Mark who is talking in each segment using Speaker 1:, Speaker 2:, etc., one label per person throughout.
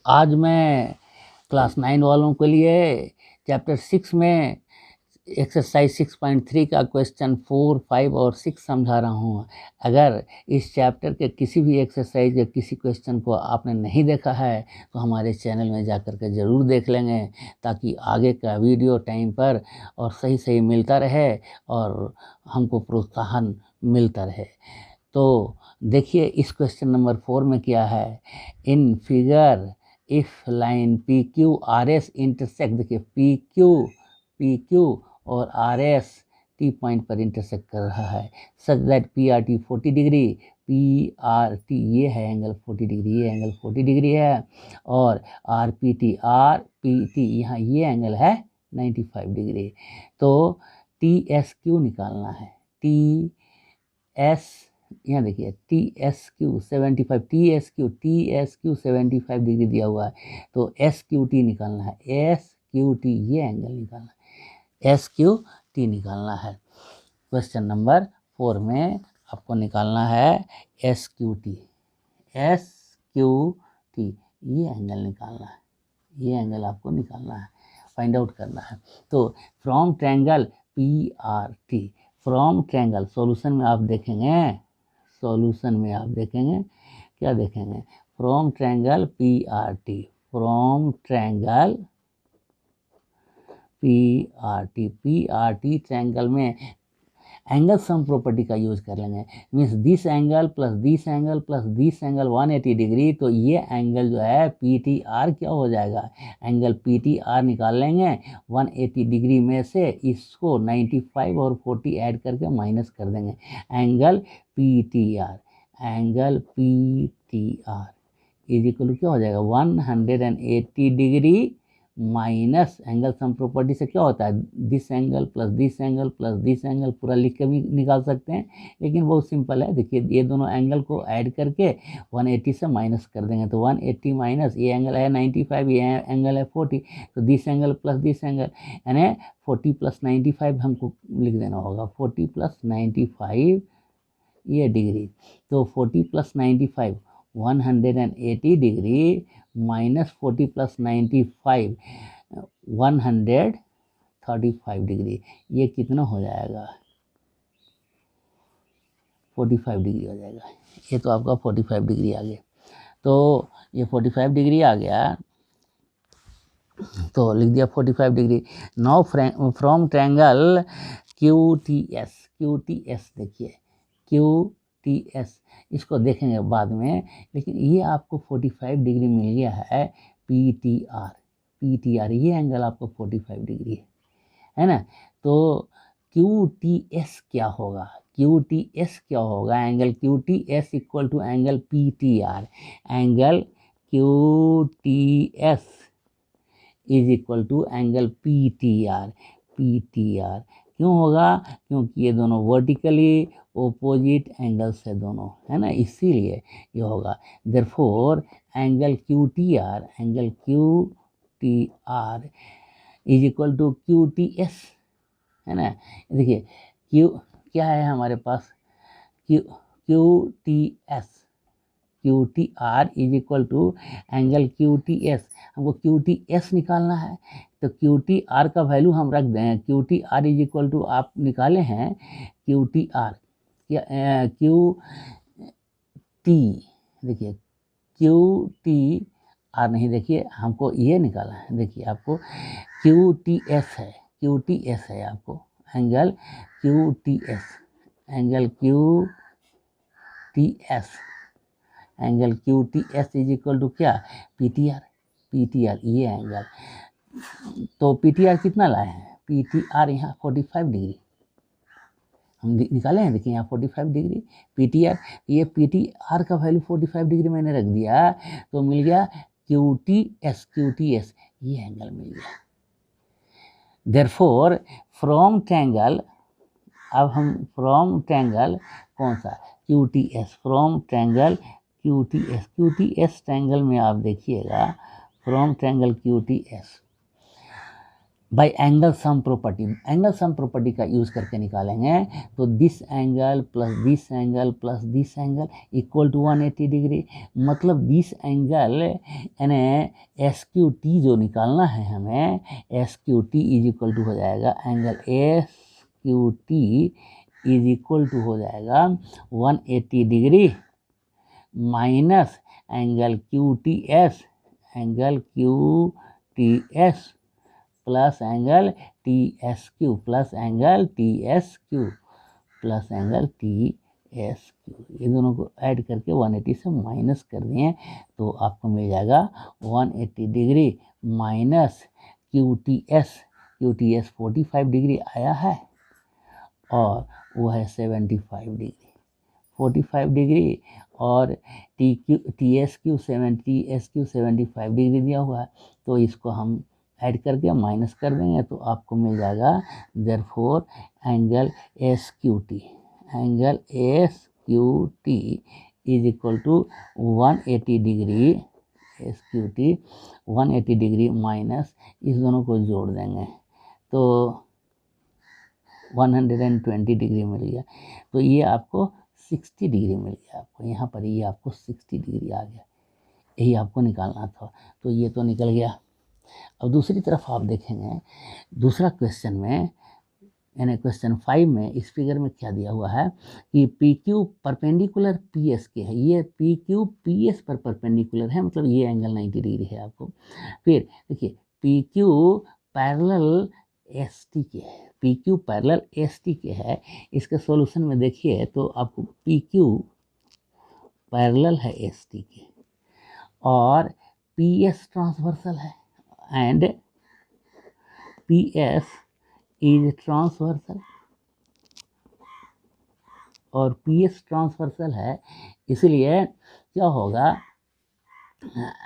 Speaker 1: आज मैं क्लास 9 वालों के लिए चैप्टर 6 में एक्सरसाइज 6.3 का क्वेश्चन 4, 5 और 6 समझा रहा हूँ। अगर इस चैप्टर के किसी भी एक्सरसाइज या किसी क्वेश्चन को आपने नहीं देखा है तो हमारे चैनल में जाकर के ज़रूर देख लेंगे, ताकि आगे का वीडियो टाइम पर और सही सही मिलता रहे और हमको प्रोत्साहन मिलता रहे। तो देखिए इस क्वेश्चन नंबर 4 में क्या है। In figure if line P Q R S intersect, देखिए पी क्यू और आर एस टी पॉइंट पर इंटरसेक्ट कर रहा है, such that P R T 40 degree, P R T ये है एंगल 40 डिग्री, ये एंगल 40 डिग्री है, और आर पी टी यहाँ ये एंगल है 95 डिग्री। तो टी एस क्यू निकालना है। टी एस यहाँ देखिए T S Q 75, T S Q 75 degree दिया हुआ है, तो एस क्यू टी निकालना है। एस क्यू टी ये एंगल निकालना है, एस क्यू टी निकालना है। क्वेश्चन नंबर 4 में आपको निकालना है एस क्यू टी ये एंगल निकालना है, ये एंगल आपको निकालना है, फाइंड आउट करना है। तो from triangle P R T, from triangle solution में आप देखेंगे, क्या देखेंगे, from triangle P R T, from triangle P R T triangle में एंगल सम प्रॉपर्टी का यूज कर लेंगे। Means this angle plus this angle plus this angle 180 degree, तो ये एंगल जो है पी टी आर क्या हो जाएगा, एंगल पी टी आर निकाल लेंगे। 180 डिग्री में से इसको 95 और 40 ऐड करके माइनस कर देंगे, angle P T R is equal to क्या हो जाएगा 180 degree minus angle sum property से क्या होता है, this angle plus this angle plus this angle, पूरा लिख के भी निकाल सकते हैं, लेकिन बहुत सिंपल है। देखिए ये दोनों एंगल को ऐड करके 180 से माइनस कर देंगे, तो 180 माइनस ये एंगल है 95, ये एंगल है 40, तो this angle plus this angle, यानी 40 प्लस 95 हमको लिख देना होगा, 40 प्लस 95 ये डिग्री, तो 40 plus 95 180 degree minus 40 plus 95 135 degree, ये कितना हो जाएगा 45 डिग्री हो जाएगा। ये तो आपका 45 डिग्री आ गया, तो ये 45 डिग्री आ गया, तो लिख दिया 45 degree. Now from triangle Q T S देखिए क्यू टी एस, इसको देखेंगे बाद में, लेकिन ये आपको 45 डिग्री मिल गया है। पी टी आर ये एंगल आपको 45 डिग्री है ना। तो क्यू टी एस क्या होगा, angle Q T S equal to angle P T R, angle Q T S is equal to angle P T R क्यों होगा, क्योंकि ये दोनों वर्टिकली ओपोजिट एंगल्स है दोनों, है ना, इसीलिए ये होगा। Therefore angle Q T R is equal to Q T S, है ना। देखिए क्यू क्या है हमारे पास, Q T R is equal to angle Q T S, हमको क्यू टी एस निकालना है, तो क्यू टी आर का वैल्यू हम रख दें, Q T R is equal to आप निकाले हैं Q T R, Q T देखिए क्यू टी आर नहीं, देखिए हमको ये निकाला है, देखिए आपको क्यू टी एस है आपको angle Q T S is equal to क्या, पी टी आर ये एंगल, तो पी टी आर कितना लाए हैं, पी टी आर यहाँ 45 डिग्री हम निकाले हैं, देखिए यहाँ 45 डिग्री पी टी आर, ये पी टी आर का वैल्यू 45 डिग्री मैंने रख दिया, तो मिल गया क्यू टी एस ये एंगल मिल गया। देयरफॉर फ्रॉम ट्रायंगल, अब हम फ्रॉम ट्रायंगल कौन सा Q T S, from triangle Q T S triangle में आप देखिएगा, from triangle Q T S by angle sum property, angle sum property का यूज़ करके निकालेंगे तो this angle plus this angle plus this angle equal to 180 degree. मतलब this angle यानी S Q T जो निकालना है हमें, S Q T is equal to हो जाएगा angle S Q T is equal to हो जाएगा 180 degree minus angle Q T S, angle Q T S plus angle T S Q plus angle T S Q plus angle T S Q, ये दोनों को add करके 180 से minus कर दिए तो आपको मिल जाएगा 180 degree minus Q T S 45 degree आया है और वो है 75 डिग्री, 45 डिग्री और टी एस क्यू 75 डिग्री दिया हुआ है तो इसको हम ऐड करके माइनस कर देंगे तो आपको मिल जाएगा therefore angle S Q T, angle S Q T is equal to 180 degree, S Q T 180 degree minus इस दोनों को जोड़ देंगे तो 120 डिग्री मिल गया। तो ये आपको 60 डिग्री मिल गया, आपको यहाँ पर ये आपको 60 डिग्री आ गया, यही आपको निकालना था। तो ये तो निकल गया। अब दूसरी तरफ आप देखेंगे दूसरा क्वेश्चन में यानी क्वेश्चन 5 में इस फिगर में क्या दिया हुआ है कि P Q perpendicular P S के है, ये पी क्यू पी एस पर परपेंडिकुलर है, मतलब ये एंगल 90 डिग्री है आपको। फिर देखिए P Q parallel S T के है, P Q parallel S T के है। इसके सॉल्यूशन में देखिए तो आपको पी क्यू पैरेलल है एस टी के और पी एस ट्रांसवर्सल है and P S is transversal और पी एस ट्रांसवर्सल है, इसलिए क्या होगा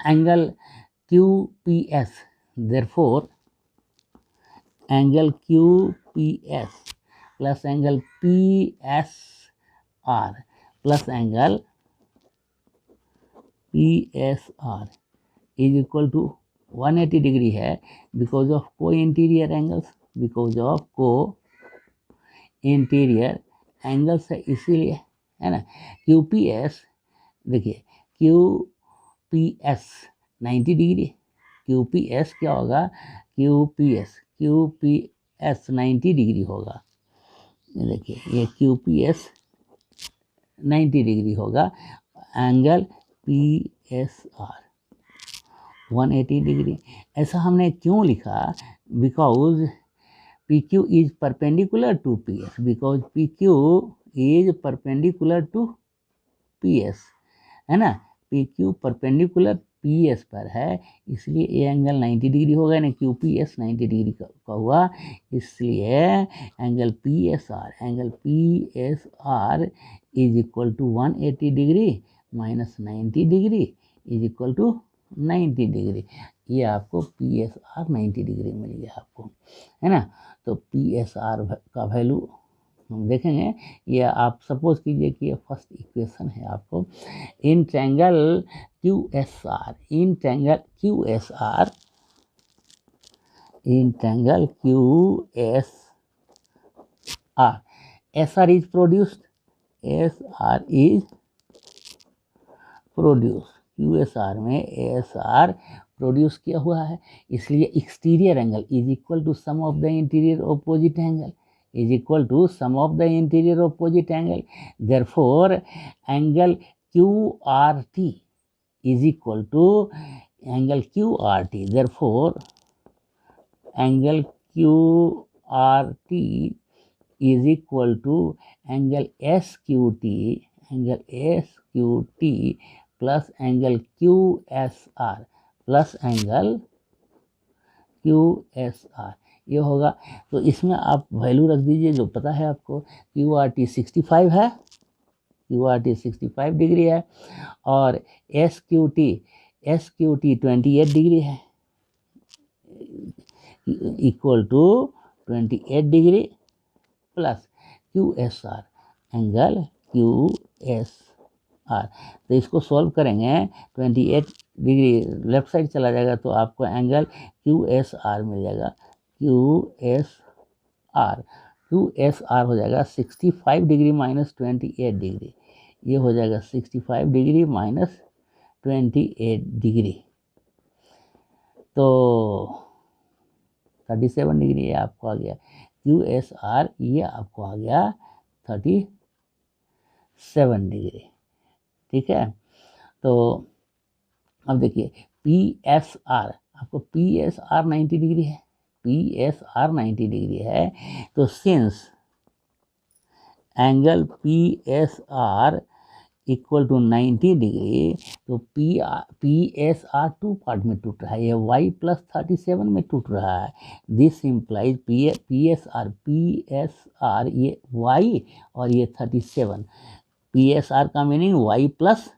Speaker 1: angle Q P S, therefore angle Q P S plus angle P S are plus angle P S R is equal to 180 degree है because of को interior angles, because of को interior angles है इसीलिए, है ना। Q P S देखिए Q P S 90 degree, Q P S क्या होगा क्यू पी एस 90 डिग्री होगा। देखिए ये क्यू पी एस 90 डिग्री होगा, angle P S R 180 degree. ऐसा हमने क्यों लिखा, because P Q is perpendicular to P S, because P Q is perpendicular to P S, है ना। P Q perpendicular P S पर है इसलिए ये एंगल 90 डिग्री होगा, यानी क्यू पी एस 90 डिग्री का हुआ, इसलिए angle P S R is equal to 180 degree minus 90 degree is equal to 90 degree. ये आपको पी एस आर 90 डिग्री मिल गया आपको, है ना। तो पी एस आर का वैल्यू हम देखेंगे, ये आप सपोज कीजिए कि ये फर्स्ट इक्वेशन है आपको in triangle Q S R, in triangle Q S R, in triangle Q S R S R is produced, S R is produce, Q S R में एस आर प्रोड्यूस किया हुआ है, इसलिए exterior angle is equal to sum of the interior opposite angle, is equal to sum of the interior opposite angle, therefore angle QRT is equal to angle QRT, therefore angle QRT is equal to angle SQT, angle SQT plus angle QSR plus angle QSR ये होगा। तो इसमें आप value रख दीजिए जो पता है आपको, क्यू आर टी 65 है, क्यू आर टी 65 डिग्री है और एस क्यू टी 28 डिग्री है, equal to 28 degree plus Q S R angle Q S R. तो इसको सॉल्व करेंगे 28 डिग्री लेफ्ट साइड चला जाएगा तो आपको एंगल क्यू एस आर मिल जाएगा, QSR, QSR हो जाएगा 65 डिग्री माइनस 28 डिग्री, ये हो जाएगा 65 डिग्री माइनस 28 डिग्री, तो 37 डिग्री ये आपको आ गया। QSR ये आपको आ गया 37 डिग्री, ठीक है। तो अब देखिए PSR, आपको PSR 90 डिग्री है, PSR 90 डिग्री है, तो since angle PSR equal to 90 degree, तो PSR टू पार्ट में टूट रहा है, ये y प्लस 37 में टूट रहा है। दिस इम्प्लाइज PSR ये y और ये 37, PSR का meaning y plus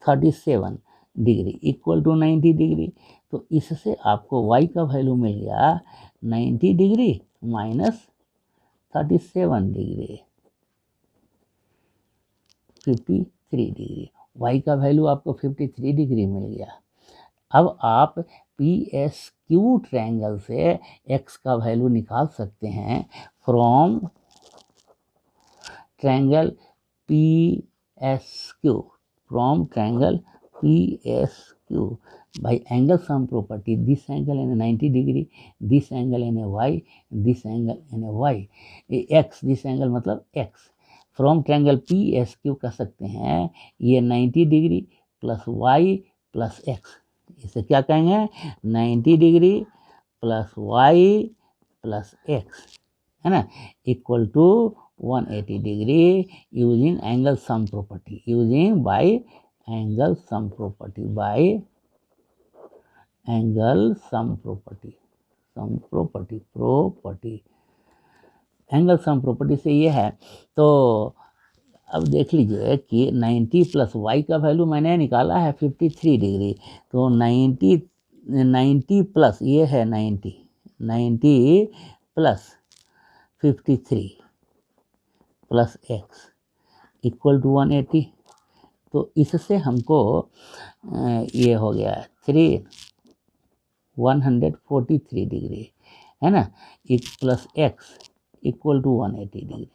Speaker 1: 37 degree equal to 90 degree, तो इससे आपको y का वैल्यू मिल गया 90 degree minus 37 degree, 53 degree, y का वैल्यू आपको 53 डिग्री मिल गया। अब आप PSQ ट्रायंगल से x का वैल्यू निकाल सकते हैं from triangle PSQ, from triangle PSQ by angle sum property, this angle in a 90 degree, this angle in a y, this angle in a y, x, this angle मतलब x, from triangle PSQ कह सकते हैं ये 90 degree plus y plus x, इसे क्या कहेंगे 90 degree plus y plus x, है ना, equal to 180 degree using angle sum property, using by angle sum property, by angle sum property, angle sum property से ये है। तो अब देख लीजिए कि 90 प्लस y का वैल्यू मैंने निकाला है 53 डिग्री, तो 90 प्लस ये है 90 plus 53 plus x equal to 180, तो इससे हमको ये हो गया 143 डिग्री, है ना, plus x equal to 180 degree,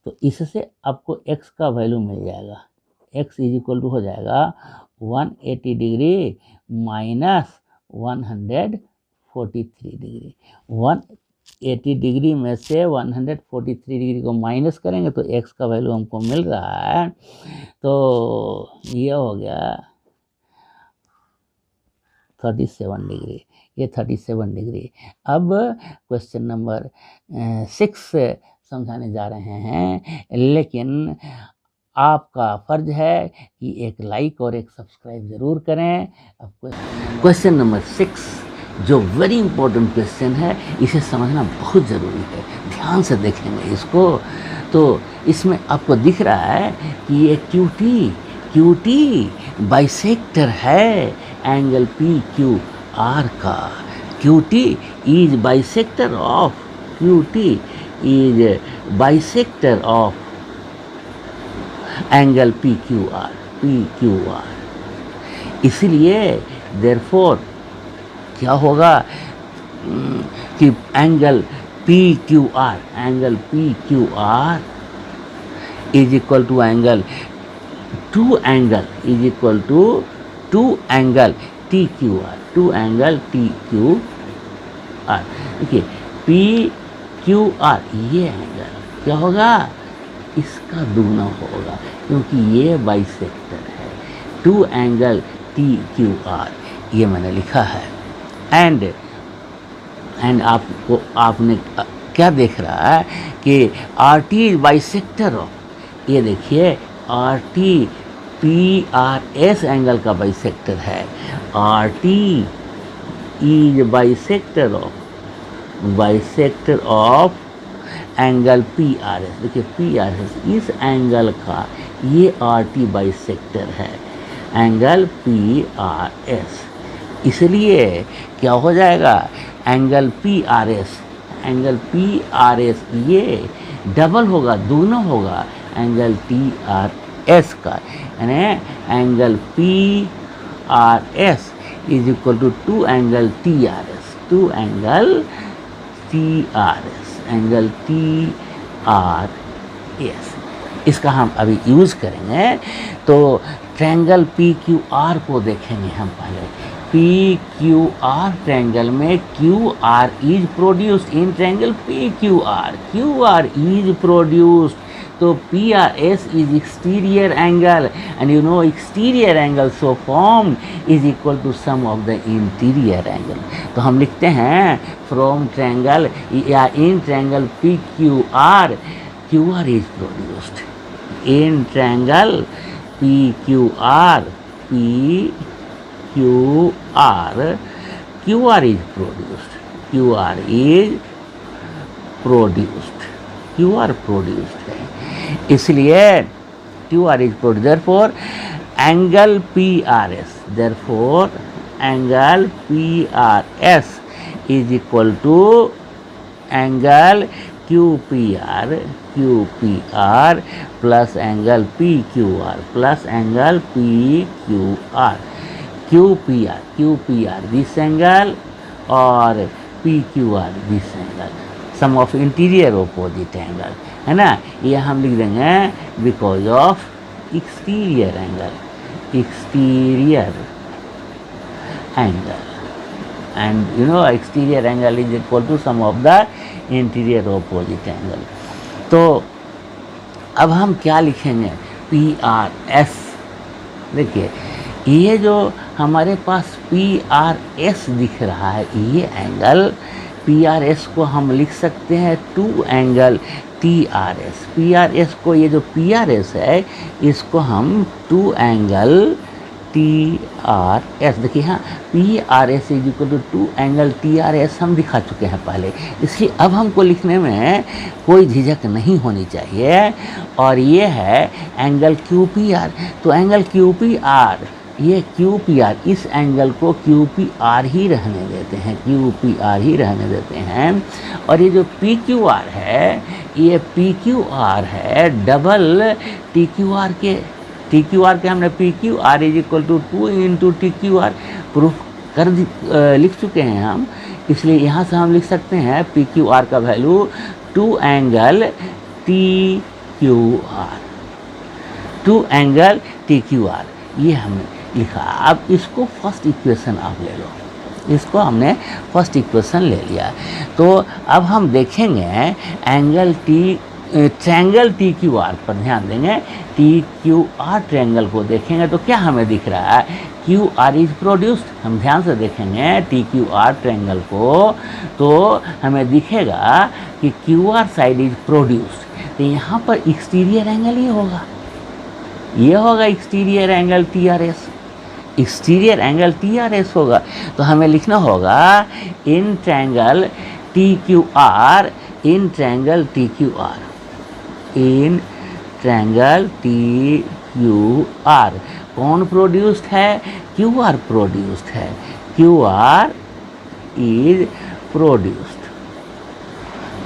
Speaker 1: तो इससे आपको x का वैल्यू मिल जाएगा, x इज इक्वल टू हो जाएगा 180 डिग्री माइनस 143 डिग्री, 180 डिग्री में से 143 डिग्री को माइनस करेंगे तो x का वैल्यू हमको मिल रहा है, तो ये हो गया 37 डिग्री, ये 37 डिग्री। अब क्वेश्चन नंबर 6 समझाने जा रहे हैं, लेकिन आपका फर्ज है कि एक लाइक और एक सब्सक्राइब ज़रूर करें। अब क्वेश्चन नंबर 6 जो वेरी इंपॉर्टेंट क्वेश्चन है, इसे समझना बहुत ज़रूरी है, ध्यान से देखेंगे इसको। तो इसमें आपको दिख रहा है कि ये QT बाइसेक्टर है एंगल PQR का, QT is bisector of angle PQR, इसलिए देयरफॉर क्या होगा कि angle PQR is equal to angle two angle TQR, देखिए PQR ये एंगल क्या होगा, इसका दुगना होगा, क्योंकि ये बाइसेक्टर है, टू एंगल TQR, ये मैंने लिखा है। एंड आपने क्या देख रहा है कि RT बाइसेक्टर ऑफ, ये देखिए RT PRS एंगल का बाइसेक्टर है, RT is bisector of angle PRS, देखिए PRS इस एंगल का ये RT बाइसेक्टर है एंगल PRS, इसलिए क्या हो जाएगा एंगल PRS ये डबल होगा, दोनों होगा एंगल TRS का, यानी angle PRS is equal to angle TRS, two angle T R S, angle T R S. इसका हम अभी यूज़ करेंगे। तो ट्रायंगल पी क्यू आर को देखेंगे हम पहले। पी क्यू आर ट्रायंगल में Q R is produced in triangle P Q R is produced. तो P R S is exterior angle and you know exterior angle so form is equal to sum of the interior angle. तो हम लिखते हैं from triangle या in triangle P Q R is produced in triangle PQR, QR is produced, QR produced है, इसलिए QR is produced, therefore angle PRS, angle PRS is equal to angle QPR plus angle PQR plus angle PQR, QPR this angle और PQR this angle, sum of interior opposite angle है ना। ये हम लिख देंगे because of exterior angle and you know exterior angle is equal to sum of the interior opposite angle. तो अब हम क्या लिखेंगे, पी आर एस। देखिए ये जो हमारे पास पी आर एस दिख रहा है, ये एंगल पी आर एस को हम लिख सकते हैं two angle T R S. P R S को, ये जो पी आर एस है इसको हम two angle T R S, देखिए हाँ P R S is equal to two angle T R S हम दिखा चुके हैं पहले, इसलिए अब हमको लिखने में कोई झिझक नहीं होनी चाहिए। और ये है एंगल क्यू पी आर। तो एंगल क्यू पी आर, ये क्यू पी आर, इस एंगल को क्यू पी आर ही रहने देते हैं, क्यू पी आर ही रहने देते हैं। और ये जो पी क्यू आर है, ये पी क्यू आर है डबल टी क्यू आर के। टी क्यू आर के हमने P Q R is equal to 2 into T Q R proof कर लिख चुके हैं हम, इसलिए यहाँ से हम लिख सकते हैं पी क्यू आर का value 2 angle T Q are, 2 angle T Q R, ये हमने लिखा। अब इसको फर्स्ट इक्वेशन आप ले लो, इसको हमने फर्स्ट इक्वेशन ले लिया। तो अब हम देखेंगे angle triangle T Q are पर ध्यान देंगे। टी क्यू आर ट्रायंगल को देखेंगे तो क्या हमें दिख रहा है, क्यू आर इज प्रोड्यूस्ड। हम ध्यान से देखेंगे टी क्यू आर ट्रायंगल को तो हमें दिखेगा कि Q R side is produced. तो यहाँ पर एक्सटीरियर एंगल ये होगा, ये होगा exterior angle T R S, exterior angle T R S होगा। तो हमें लिखना होगा in triangle T Q are, in triangle T Q are, in triangle T Q are कौन प्रोड्यूस्ड है, क्यू आर प्रोड्यूस्ड है, Q R is produced,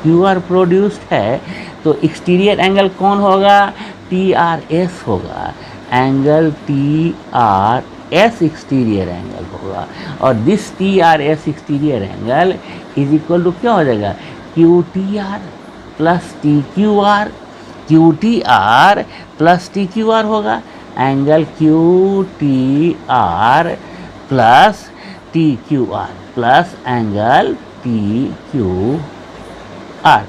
Speaker 1: Q R produced है। तो एक्सटीरियर एंगल कौन होगा, टी आर एस होगा, angle T R S exterior angle होगा। और this T R S exterior angle is equal to क्या हो जाएगा, Q T R plus T Q R, Q T R plus T Q R होगा, angle Q T R plus T Q R plus angle T Q R.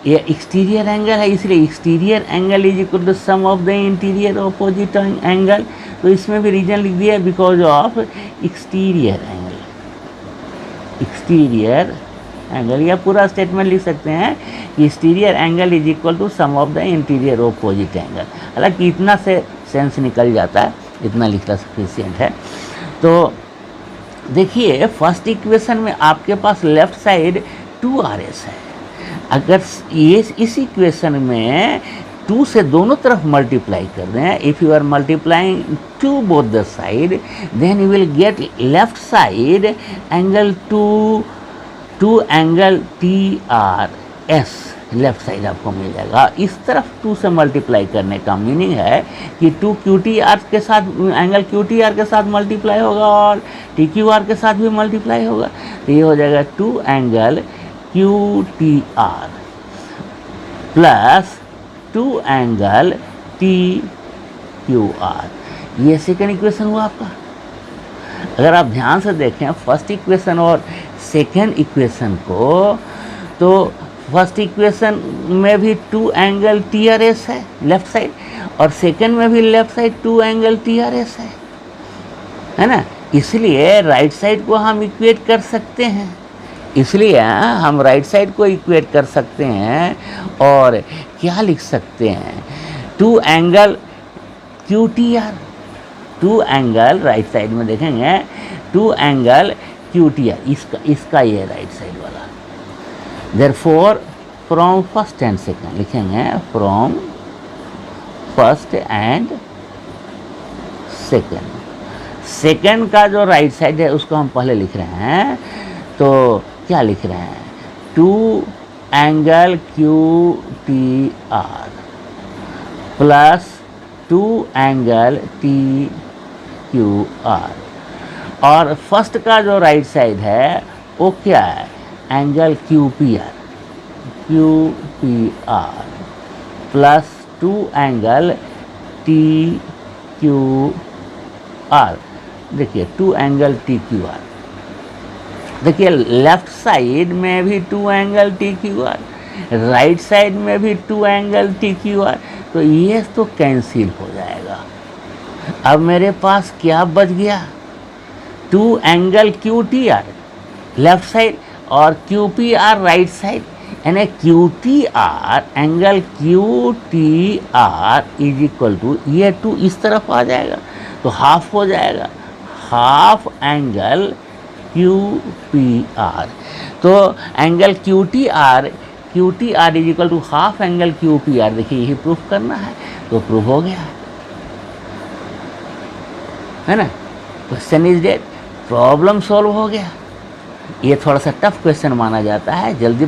Speaker 1: ये exterior angle है, इसलिए exterior angle is equal to sum of the interior opposite angle. तो इसमें भी reason लिख दिया because of exterior angle, exterior angle, या पूरा स्टेटमेंट लिख सकते हैं कि exterior angle is equal to sum of the interior opposite angle. हालांकि इतना से सेंस निकल जाता है, इतना लिखना सफिशिएंट है। तो देखिए फर्स्ट इक्वेशन में आपके पास लेफ्ट साइड 2RS है। अगर ये इस इक्वेशन में 2 से दोनों तरफ मल्टीप्लाई कर दें, if you are multiplying two both the side then you will get left side angle two angle T R S left side आपको मिल जाएगा। इस तरफ 2 से मल्टीप्लाई करने का मीनिंग है कि 2 QTR के साथ, एंगल QTR के साथ मल्टीप्लाई होगा और TQR के साथ भी मल्टीप्लाई होगा, तो ये हो जाएगा 2 angle QTR plus 2 angle TQR। ये सेकेंड इक्वेशन हुआ आपका। अगर आप ध्यान से देखें फर्स्ट इक्वेशन और सेकेंड इक्वेशन को, तो फर्स्ट इक्वेशन में भी 2 एंगल TRS है लेफ्ट साइड, और सेकेंड में भी लेफ्ट साइड 2 एंगल TRS है ना। इसलिए राइट साइड को हम इक्वेट कर सकते हैं, इसलिए हम राइट साइड को इक्वेट कर सकते हैं और क्या लिख सकते हैं, 2 angle QTR, 2 angle right side में देखेंगे 2 एंगल QTR, इसका ये राइट साइड वाला। Therefore from first and second लिखेंगे, from first and second, second का जो राइट साइड है उसको हम पहले लिख रहे हैं, तो क्या लिख रहे हैं, 2 angle QTR plus 2 angle TQR, और फर्स्ट का जो राइट साइड है वो क्या है, angle QPR plus 2 angle TQR। देखिए 2 एंगल TQR, देखिए लेफ्ट साइड में भी 2 एंगल TQR, राइट साइड में भी 2 एंगल TQR, तो ये तो कैंसिल हो जाएगा। अब मेरे पास क्या बच गया, 2 एंगल QTR लेफ्ट साइड और QPR राइट साइड, यानी QTR angle QTR is equal to ये 2 इस तरफ आ जाएगा तो हाफ हो जाएगा, हाफ एंगल QPR। तो angle QTR is equal to half angle QPR, देखिए यही प्रूफ करना है, तो प्रूफ हो गया है ना। Question is dead, problem solve हो गया। ये थोड़ा सा टफ क्वेश्चन माना जाता है, जल्दी